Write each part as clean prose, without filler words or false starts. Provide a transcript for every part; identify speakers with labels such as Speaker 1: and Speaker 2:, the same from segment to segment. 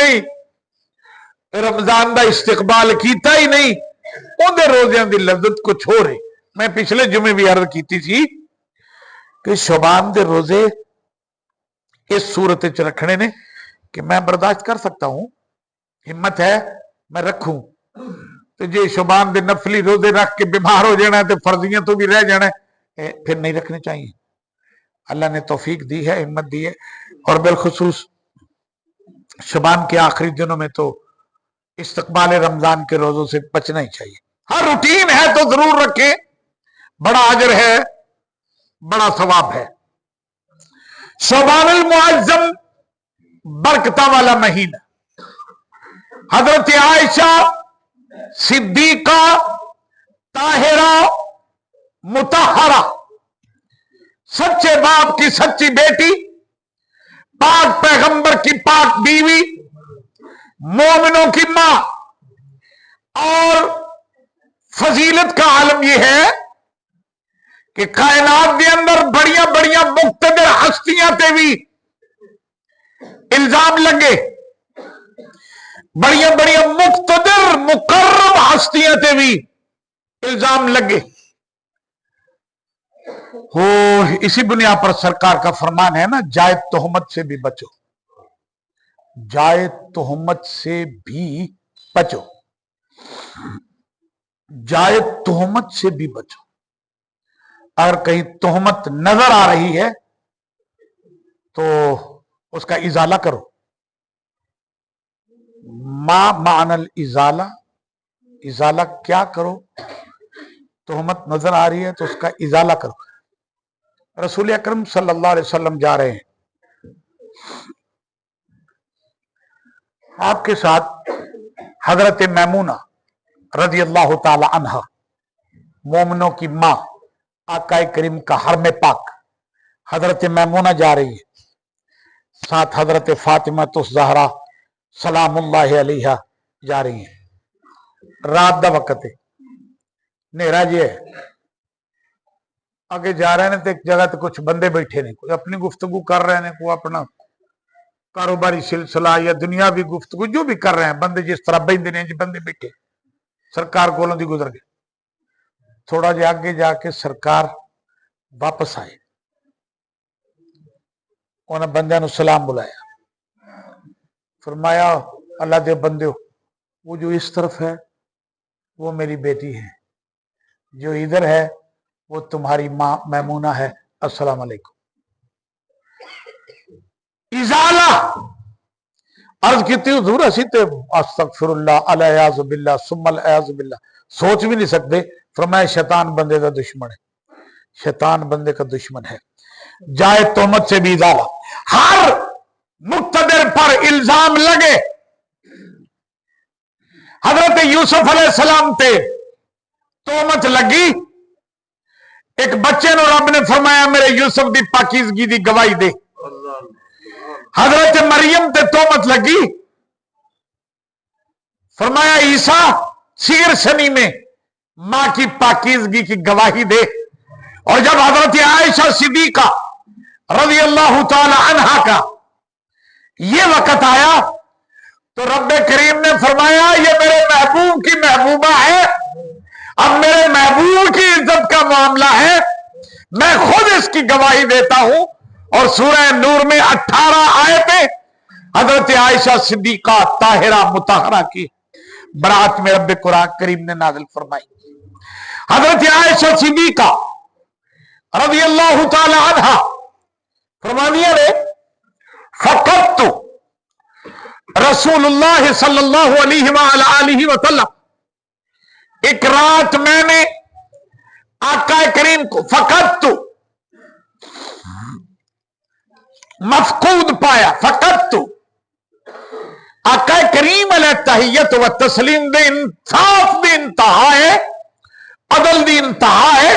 Speaker 1: نہیں رمضان دا استقبال کیتا ہی نہیں اندر روزیاں دی لذت کچھ ہو رہے. میں پچھلے جمعے بھی عرض کیتی تھی کہ شعبان دے روزے اس صورت چ رکھنے نے کہ میں برداشت کر سکتا ہوں, ہمت ہے میں رکھوں. تو جی شعبان دے نفلی روزے رکھ کے بیمار ہو جانا ہے تو فرضیاں تو بھی رہ جانا ہے, پھر نہیں رکھنے چاہیے. اللہ نے توفیق دی ہے, ہمت دی ہے. اور بالخصوص شعبان کے آخری دنوں میں تو استقبال رمضان کے روزوں سے بچنا ہی چاہیے. ہر روٹین ہے تو ضرور رکھیں, بڑا اجر ہے, بڑا ثواب ہے. شعبان المعظم برکتہ والا مہینہ. حضرت عائشہ صدیقہ طاہرہ مطہرہ, سچے باپ کی سچی بیٹی, پاک پیغمبر کی پاک بیوی, مومنوں کی ماں. اور فضیلت کا عالم یہ ہے کہ کائنات کے اندر بڑیاں بڑیاں مقتدر ہستیاں تے بھی الزام لگے, بڑیاں بڑیاں مقتدر مکرم ہستیاں تے بھی الزام لگے ہو. اسی بنیاد پر سرکار کا فرمان ہے نا, جائز تہمت سے بھی بچو, جائز تہمت سے بھی بچو, جائز تہمت سے بھی بچو. اگر کہیں تہمت نظر آ رہی ہے تو اس کا ازالہ کرو. ما معنی الازالہ, ازالہ کیا کرو؟ تہمت نظر آ رہی ہے تو اس کا ازالہ کرو. رسول اکرم صلی اللہ علیہ وسلم جا رہے ہیں, آپ کے ساتھ حضرت میمونہ رضی اللہ تعالی عنہا, مومنوں کی ماں, آقا کریم کا حرم پاک, حضرت میمونہ جا رہی ہے, ساتھ حضرت فاطمہ الزہرا سلام اللہ علیہا جا رہی ہیں. رات دا وقت ہے, نیرا جی ہے, آگے جا رہے ہیں تو ایک جگہ تو کچھ بندے بیٹھے نہیں, کوئی اپنی گفتگو کر رہے ہیں, کوئی اپنا کاروباری سلسلہ یا دنیاوی گفتگو جو بھی کر رہے ہیں, بندے جس طرح بیٹھے ہیں جی بندے بیٹھے. سرکار کولوں دی گزر گئے, تھوڑا جا آگے جا کے سرکار واپس آئے, انہوں بندیاں نو سلام بلایا, فرمایا اللہ دے بندیو, وہ جو اس طرف ہے وہ میری بیٹی ہے, جو ادھر ہے وہ تمہاری ماں میمونہ ہے, السلام علیکم. ازالہ عرض کیتی حضور اسی تے استغفر اللہ الیاذ باللہ ثم الیاذ باللہ سوچ بھی نہیں سکتے. فرمایا شیطان بندے کا دشمن ہے, شیطان بندے کا دشمن ہے. جائے تہمت سے بھی ازالہ. ہر مقتدر پر الزام لگے. حضرت یوسف علیہ السلام تے تہمت لگی, ایک بچے نو رب نے فرمایا میرے یوسف دی پاکیزگی دی گواہی دے. حضرت مریم تے تہمت لگی, فرمایا عیسیٰ سیر شنی میں ماں کی پاکیزگی کی گواہی دے. اور جب حضرت عائشہ صدیقہ رضی اللہ تعالی عنہا کا یہ وقت آیا تو رب کریم نے فرمایا یہ میرے محبوب کی محبوبہ ہے, اب میرے محبوب کی عزت کا معاملہ ہے, میں خود اس کی گواہی دیتا ہوں. اور سورہ نور میں 18 آیتیں حضرت عائشہ صدیقہ طاہرہ مطہرہ کی برات میں رب قرآن کریم نے نازل فرمائی. حضرت عائشہ صدیقہ رضی اللہ تعالی عنہا فرمانیہ نے فقدت رسول اللہ صلی اللہ علیہ وآلہ وسلم, ایک رات میں نے آقا کریم کو فقدت مفقود پایا. فقدت آقا کریم علیہ تحیت و تسلیم دے انصاف دے انتہا ہے, عدل دی انتہا ہے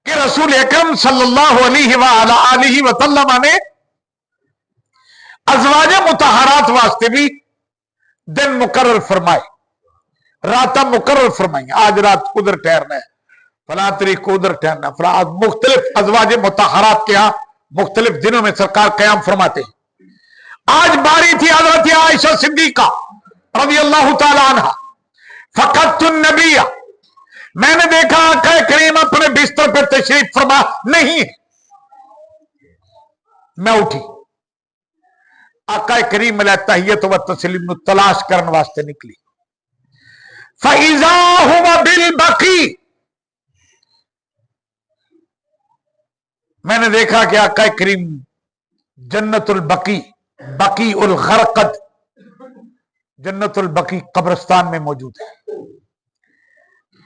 Speaker 1: کہ رسول اکرم صلی اللہ علیہ وآلہ وسلم نے ازواج مطہرات واسطے بھی دن مقرر فرمائے, راتاں مقرر فرمائی. آج رات ادھر ٹھہرنا ہے, فلاں تاریخ کو ادھر ٹھہرنا ہے, فلاں مختلف ازواج مطہرات کے ہاں مختلف دنوں میں سرکار قیام فرماتے ہیں. आज बारी थी हजरत आयशा सिद्दीका रज़ी अल्लाह तआला अन्हा। फ़क़द्तुन नबिया, मैंने देखा आका करीम अपने बिस्तर पर तशरीफ फरमा नहीं है। मैं उठी, आका करीम तहियत व तस्लीम तलाश करने वास्ते निकली। फ़इज़ा हुवा बिल बकी, मैंने देखा कि आका करीम जन्नतुल बकी, बकी उल गरकद, जन्नतुल बकी कब्रिस्तान में मौजूद है,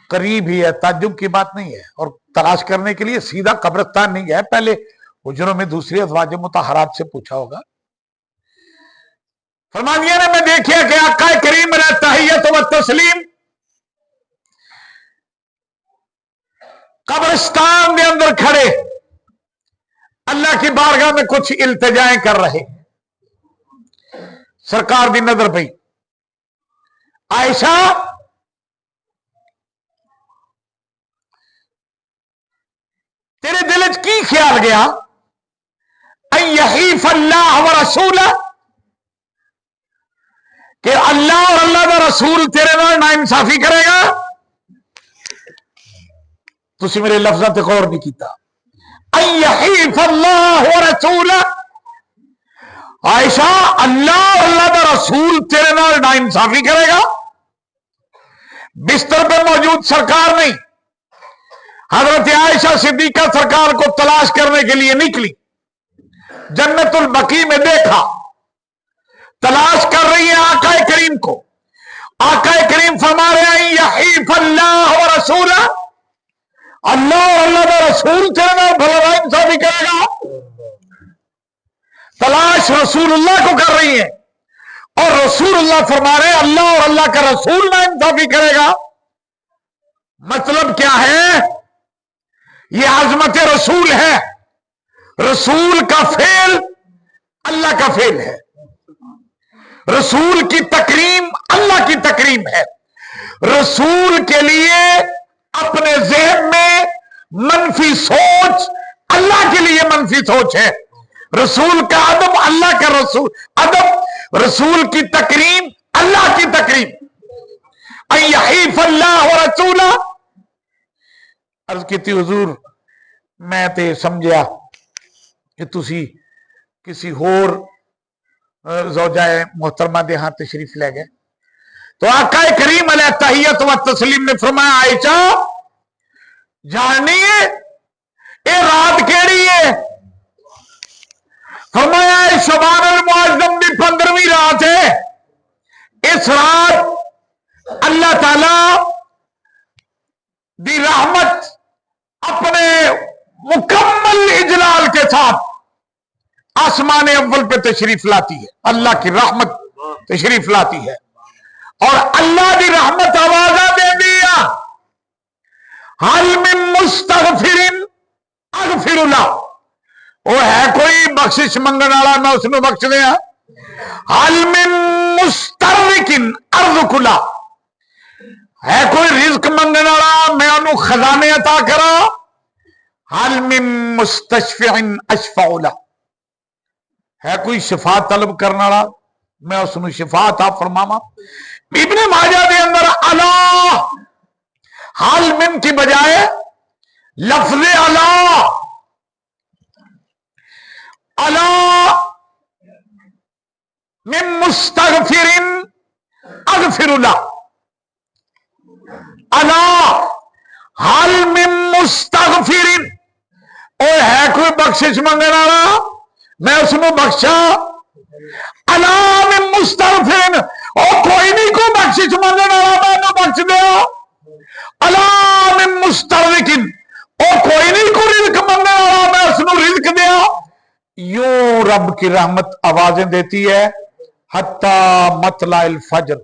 Speaker 1: करीब ही है। ताज्जुब की बात नहीं है। और तलाश करने के लिए सीधा कब्रिस्तान नहीं गया, पहले हुजरों में दूसरी अज़वाज मुतहरात से पूछा होगा। फरमानिया ने मैं देखिए कि आका करीम तहियत व तस्लीम कब्रिस्तान के अंदर खड़े अल्लाह की बारगाह में कुछ इल्तिजाएं कर रहे। सरकार दी नजर पई, आयशा तेरे दिल च की ख्याल गया, यहीफ अल्लाह व रसूल, कि अल्लाह और अल्लाह का रसूल तेरे नाल नाइंसाफी करेगा। तुसी मेरे लफ्ज़ां ते गौर नहीं किया। यहीफ अल्लाह व रसूल, आयशा अल्लाह और अल्लाह का रसूल तेरे नाल नाइंसाफी करेगा। बिस्तर पे मौजूद सरकार नहीं, हजरत आयशा सिद्दीका सरकार को तलाश करने के लिए निकली। जन्नतुल बकी में देखा, तलाश कर रही है आका करीम को। आका करीम फरमा रहे हैं यहीफ अल्लाह व रसूल, अल्लाह और अल्लाह का रसूल तेरे नाल भला इंसाफी करेगा। तलाश रसूलुल्लाह को कर रही है और रसूलुल्लाह फरमा रहे हैं अल्लाह और अल्लाह का रसूल ना इंसाफी करेगा। मतलब क्या है? ये आजमत रसूल है। रसूल का फेल अल्लाह का फेल है, रसूल की तकरीम अल्लाह की तकरीम है। रसूल के लिए अपने ज़हन में मनफी सोच अल्लाह के लिए मनफी सोच है। रसूल का अदब अल्लाह का रसूल अदब, रसूल की तकरीम अल्लाह की तकरीम। यहीफ अल्लाह व रसूल, अर्ज की हुजूर मैं ते समझा कि तुसी किसी होर ज़ौजाए मोहतरमा दे हाथ तशरीफ ले गए। तो आका करीम अलैहि तहियत व तस्लीम ने फरमाया आयशा जाननी है ये रात केड़ी है? फरमाया शबानुल मुअज़्ज़म की 15वीं रात है। इस रात अल्लाह ताला दी रहमत अपने मुकम्मल इजलाल के साथ आसमान अव्वल पे तशरीफ लाती है। अल्लाह की रहमत तशरीफ लाती है और अल्लाह की रहमत आवाजा दे दिया हल मिन मुस्तगफिरिन अगफिरुल्लाह, वो है कोई बख्शिश मंगने वाला मैं उसमें बख्श दिया। हल मिन मुस्तरकिन अर्ज़कुला, है कोई रिज्क मंगने वाला मैं उन्हें खजाने अता करा। हल मिन मुस्तशफिइन अशफाउला, है कोई शिफा तलब करने वाला मैं उसमें शिफा अता फरमावा। इब्ने माजा के अंदर अला हाल मिन की बजाय लफ्ज़े अला अला मिन मुस्तगफिरिन अगफिरुल्लाह, अला हाल मिन मुस्तगफिरिन, और है कोई बख्शिश मंगने वाला मैं उसमें बख्शा। अला मिन मुस्तगफिरिन, और कोई नहीं को बख्शिश मंगने वाला मैं बख्श दिया। अला मिन मुस्तरकिन, और कोई नहीं को रिज़्क मंगने वाला मैं उसमें रिज़्क दिया। यूं रब की रहमत आवाजें देती है हत्ता मतलाइल फजर,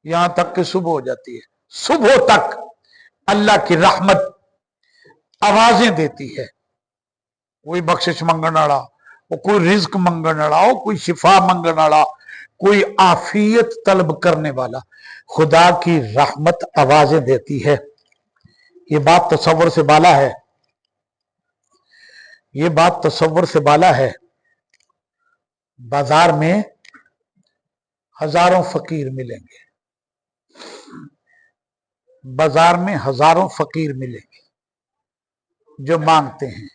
Speaker 1: यहां तक कि सुबह हो जाती है। सुबह तक अल्लाह की रहमत आवाजें देती है। कोई बख्शिश मंगने वाला हो, कोई रिज्क मंगने वाला हो, कोई शिफा मंगने वाला, कोई आफियत तलब करने वाला, खुदा की रहमत आवाजें देती है। ये बात तसव्वुर से बाला है, ये बात तसव्वुर से बाला है। बाजार में हजारों फकीर मिलेंगे, बाजार में हजारों फकीर मिलेंगे जो मांगते हैं,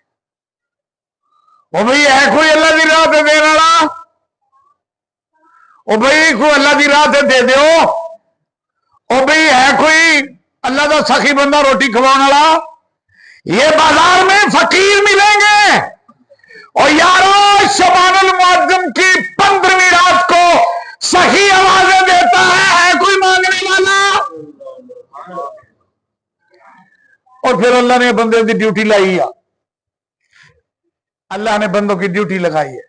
Speaker 1: ओ भाई है कोई अल्लाह की राह ते देने वाला, ओ भाई कोई अल्लाह की राह ते दे दो, ओ भाई है कोई अल्लाह का सखी बंदा रोटी खवाने वाला। ये बाजार में फकीर मिलेंगे। और यारो शबानुल मुअज्जम की 15वीं रात को सही आवाजें देता है कोई मांगने वाला। और फिर अल्लाह ने बंदे की ड्यूटी लाई है, अल्लाह ने बंदों की ड्यूटी लगाई है।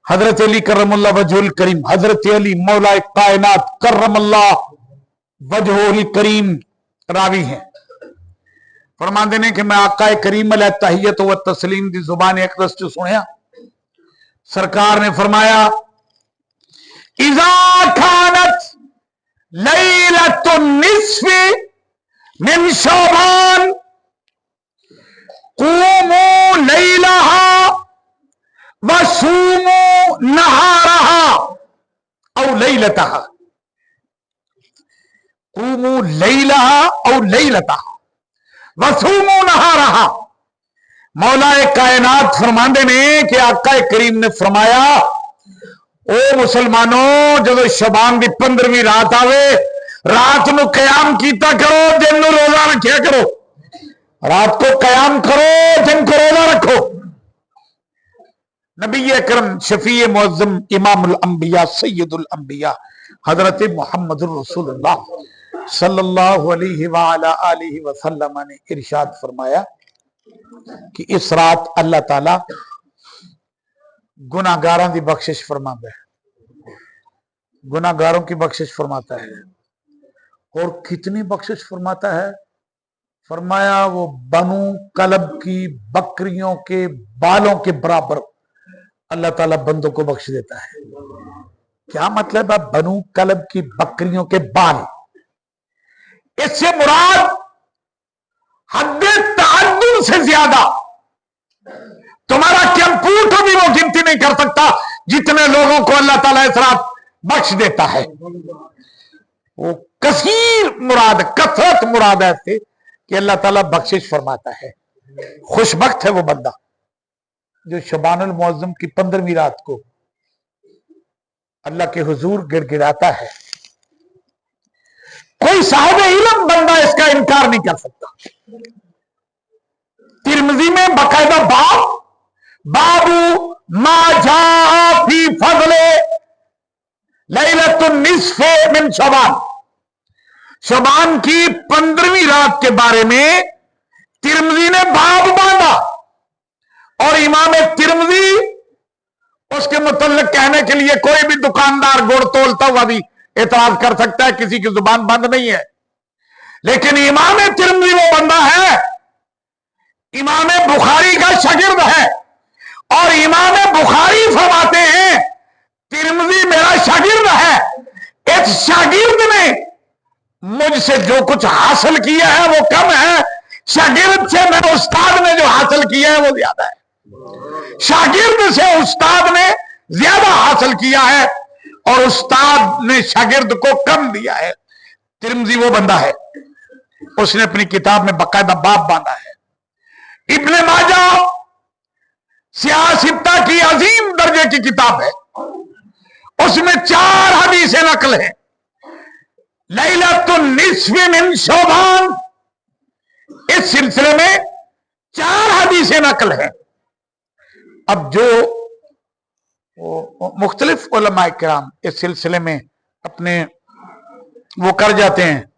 Speaker 1: हजरत अली करमल्लाह वजहुल करीम, हजरत अली मौला कायनात करमल्लाह वजहुल करीम रावी हैं। फरमाते ने कि मैं आका करीम अलैहि तहियत व तस्लीम की जुबान अक़दस चो सुनिया, सरकार ने फरमाया इज़ा खानत लैलतुन निस्फ़ि मिन शअबान क़ूमू लैलहा व सूमू नहारहा औ लैलतहा, क़ूमू लैलहा औ लैलतहा वसूमू नहारहा। मौला कायनात फरमाते ने कि आका करीम ने फरमाया ओ मुसलमानों, जब शबान की 15वीं रात आवे, रात को कयाम कीता करो, दिन को रोजा रखा करो। रात को कयाम करो, दिन को रोजा रखो। नबी अकरम शफी मुअज़्ज़म इमामुल अंबिया सय्यदुल अंबिया हजरत मुहम्मद रसूलुल्लाह सल्लल्लाहु अलैहि व अला आलिहि वसल्लम ने इरशाद फरमाया कि इस रात अल्लाह ताला गुनाहगारों की बख्शिश फरमाता है, गुनाहगारों की बख्शिश फरमाता है। और कितनी बख्शिश फरमाता है? फरमाया वो बनु कलब की बकरियों के बालों के बराबर अल्लाह ताला बंदों को बख्श देता है। क्या मतलब है बनु कलब की बकरियों के बाल? इससे मुराद हद तअद्दुद से ज्यादा तुम्हारा कंप्यूटर भी वो गिनती नहीं कर सकता जितने लोगों को अल्लाह ताला इस रात बख्श देता है। वो कसीर मुराद, कसरत मुराद है कि अल्लाह ताला बख्शिश फरमाता है। खुशबख्त है वो बंदा जो शबानुल मुअज़्ज़म की 15वीं रात को अल्लाह के हुजूर गिड़गिड़ाता है। कोई साहिब इल्म बंदा इसका इनकार नहीं कर सकता। तिरमिज़ी में बाकायदा बाबू मा जा फी फज़ले लैलतुन निस्फ़े मिन शबान, शबान की 15वीं रात के बारे में तिरमिज़ी ने बाब बांधा। और इमाम तिरमिज़ी उसके मुतल्लिक़ कहने के लिए कोई भी दुकानदार गुड़ तोलता हुआ भी एतराज कर सकता है, किसी की जुबान बंद नहीं है। लेकिन इमाम तिरमिज़ी वो बंदा है, इमाम बुखारी का शागिर्द है, और इमाम बुखारी फरमाते हैं तिरमिज़ी मेरा शागिर्द है। इस शागिर्द ने मुझसे जो कुछ हासिल किया है वो कम है, शागिर्द से मेरे उस्ताद ने जो हासिल किया है वो ज्यादा है। शागिर्द से उस्ताद ने ज्यादा हासिल किया है और उस्ताद ने शागिर्द को कम दिया है। तिरमिज़ी वो बंदा है, उसने अपनी किताब में बाकायदा बाब बांधा है। इब्ने माजा सियासित्ता की अजीम दर्जे की किताब है, उसमें 4 हदीसें नकल है। लैलतुन निस्फ़ि मिन शअबान, इस सिलसिले में 4 हदीसें नकल है। अब जो मुख्तलिफ उलमा किराम इस सिलसिले में अपने वो कर जाते हैं,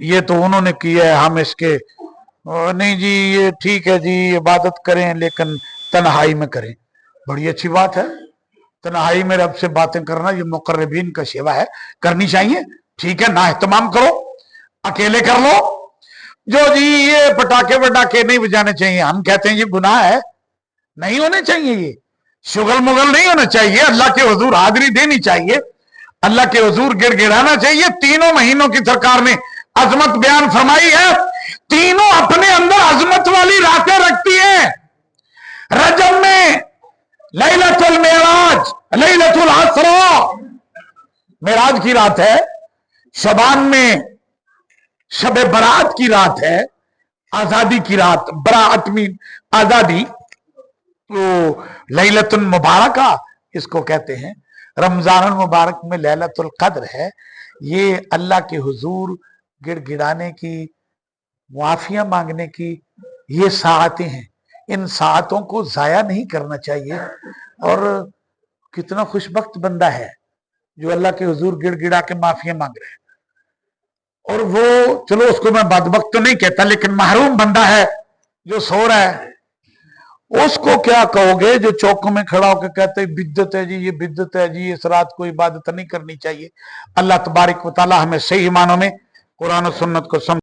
Speaker 1: ये तो उन्होंने किया है, हम इसके नहीं जी ये ठीक है जी इबादत करें लेकिन तन्हाई में करें। बड़ी अच्छी बात है, तन्हाई में रब से बातें करना ये मुकर्रबीन का सेवा है, करनी चाहिए। ठीक है ना, एहतमाम करो, अकेले कर लो। जो जी ये पटाखे वटाखे नहीं बजाने चाहिए, हम कहते हैं ये गुनाह है, नहीं होने चाहिए, ये शुगल मुगल नहीं होना चाहिए। अल्लाह के हुजूर हाजिरी देनी चाहिए, अल्लाह के हुजूर गिड़गिड़ाना चाहिए। 3 महीनों की सरकार ने अजमत बयान फरमाई है, तीनों अपने अंदर अजमत वाली रातें रखती हैं। रजब में लैलतुल मेराज, लैलतुल असरा, मेराज की रात है। शबान में शब बरात की रात है, आजादी की रात, बरात में आजादी, तो लैलतुल मुबारका इसको कहते हैं। रमजान मुबारक में लैलतुल कद्र है। ये अल्लाह के हुजूर गिड़गिड़ाने की, मुआफिया मांगने की ये साआतें हैं। इन साआतों को जाया नहीं करना चाहिए। और कितना खुशबख्त बंदा है जो अल्लाह के हुजूर गिड़गिड़ा के माफिया मांग रहे हैं। और वो, चलो उसको मैं बदबख्त तो नहीं कहता, लेकिन महरूम बंदा है जो सो रहा है। उसको क्या कहोगे जो चौकों में खड़ा होकर कहते हैं बिद्दत है जी, ये बिद्दत है जी, इस रात को इबादत नहीं करनी चाहिए। अल्लाह तबारक व तआला हमें सही मानों में कुरान और सुन्नत को समझ